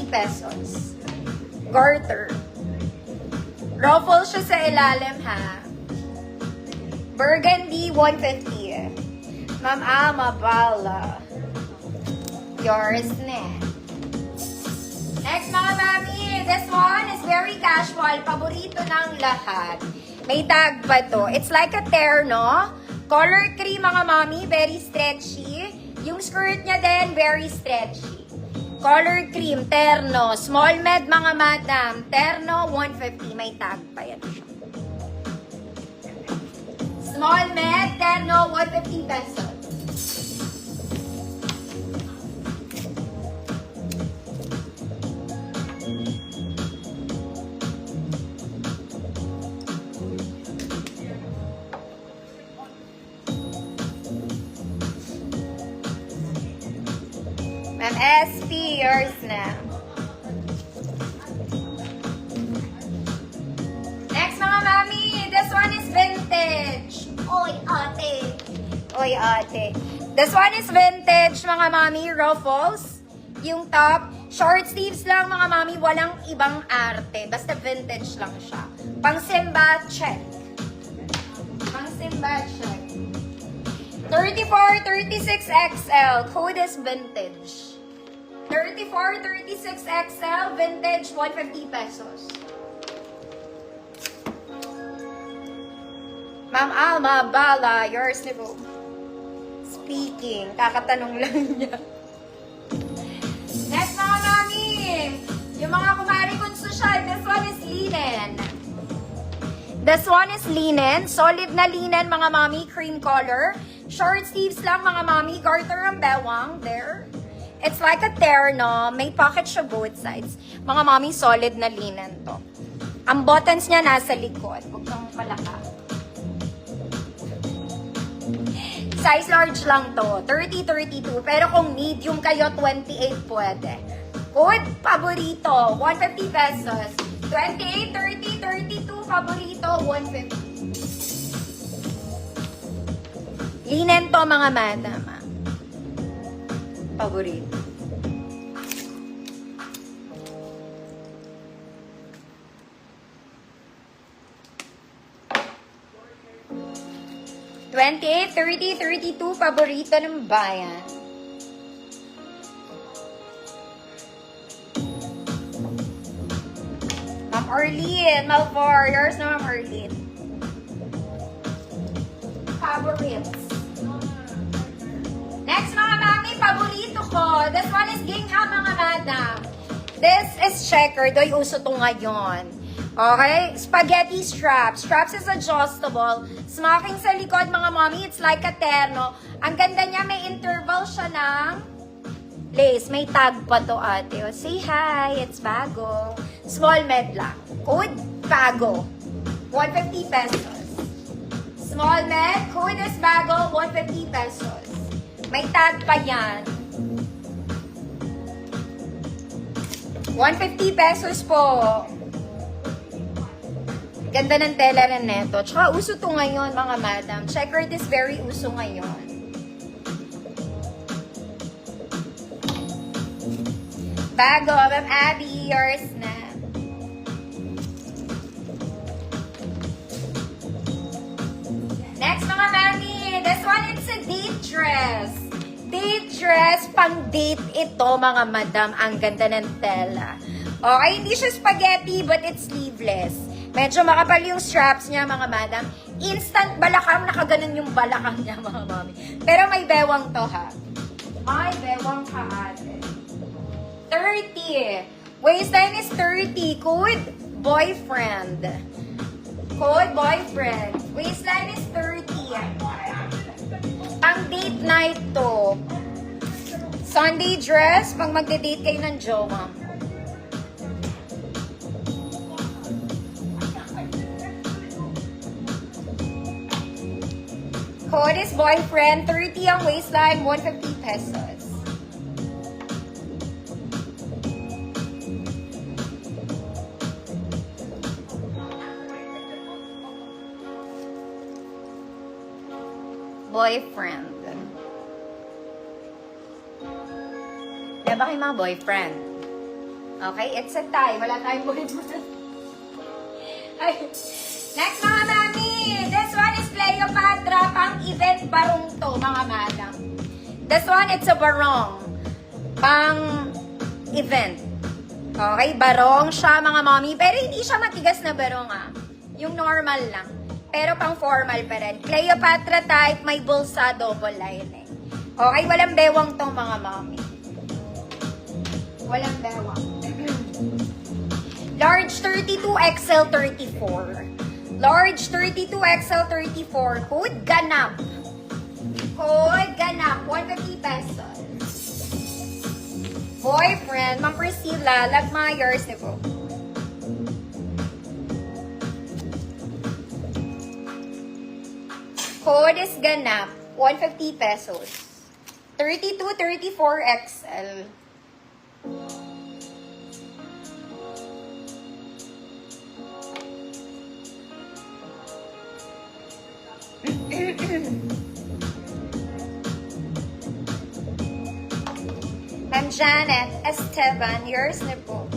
pesos. Garter. Ruffle siya sa ilalim, ha? Burgundy, 150. Ma'am Amabala. Yours na. Next, mga mami. This one is very casual. Paborito ng lahat. May tag pa to. It's like a terno. Color cream, mga mami. Very stretchy. Yung skirt niya din, very stretchy. Color cream, terno. Small med, mga madam. Terno, 150. May tag pa yan. Small med, terno, 150 pesos. Ma'am SP, yours na. Next, mga mami, this one is vintage. Oy, ate. Oy, ate. This one is vintage, mga mami, ruffles. Yung top, short sleeves lang, mga mami, walang ibang arte. Basta vintage lang siya. Pang Simba, check. Pang Simba, check. 34, 36 XL. Code is vintage. 34, 36 XL. Vintage, 150 pesos. Ma'am Alma Bala, yours na po. Speaking. Kakatanong lang niya. Next, mga mami. Yung mga kumari kong social, this one is linen. This one is linen. Solid na linen, mga mami. Cream color. Short sleeves lang, mga mami. Garter ang bewang. There. It's like a terno. May pocket siya both sides. Mga mami, solid na linen to. Ang buttons niya nasa likod. Huwag kang palaka. Size large lang to. 30-32. Pero kung medium kayo, 28 pwede. Code, paborito. 150 pesos. 28, 30, 32. Paborito, 150. Linen to, mga madam. Paborito. $28, $30, $32, paborito ng bayan. Ma'am Arlene, Malvar, yours na Ma'am Arlene. Favorites. Next, mga mami, paborito ko. This one is gingham, mga madam. This is checkered. Doy, uso to ngayon. Okay? Spaghetti straps. Straps is adjustable. Smocking sa likod, mga mommy. It's like a terno. Ang ganda niya, may interval siya ng lace. May tag pa to, ate. O, say hi. It's bago. Small med lang. Code, bago. 150 pesos. Small med. Code is bago. 150 pesos. May tag pa yan. 150 pesos po. Ganda ng tela rin neto. Tsaka uso to ngayon, mga madam. Checkered is very uso ngayon. Bago, Ma'am Abby, yours na. Next, mga mami. This one, it's a date dress. Date dress, pang date ito, mga madam. Ang ganda ng tela. Okay, hindi siya spaghetti, but it's sleeveless. Medyo makapal yung straps niya, mga madam. Instant balakang, nakaganon yung balakang niya, mga mami. Pero may bewang to, ha? May bewang ka, ate. 30. Waistline is 30. Code, boyfriend. Code, boyfriend. Waistline is 30. Pang date night to. Sunday dress, pag magde-date kayo ng jowa. Code is boyfriend, 30 ang waistline, 150 pesos. Boyfriend. Diba kayo mga boyfriend? Okay, it's a tie. Wala tayong bulit-bulit. Ay. Next, mga mami. This one is Cleopatra. Pang-event barong to, mga madam. This one, it's a barong. Pang-event. Okay, barong siya, mga mami. Pero hindi siya matigas na barong, ah. Yung normal lang. Pero pang-formal pa rin. Cleopatra type, may bulsa, double lining. Okay, walang bewang tong mga mami. Walang bewang. Large 32, XL 34. Large 32, XL 34. Code GANAP. Code GANAP. 150 pesos. Boyfriend, Ma'am Priscilla, Lagmayers, diba? Code is GANAP. 150 pesos. 32, 34, XL. I'm Janet Esteban, yours na po.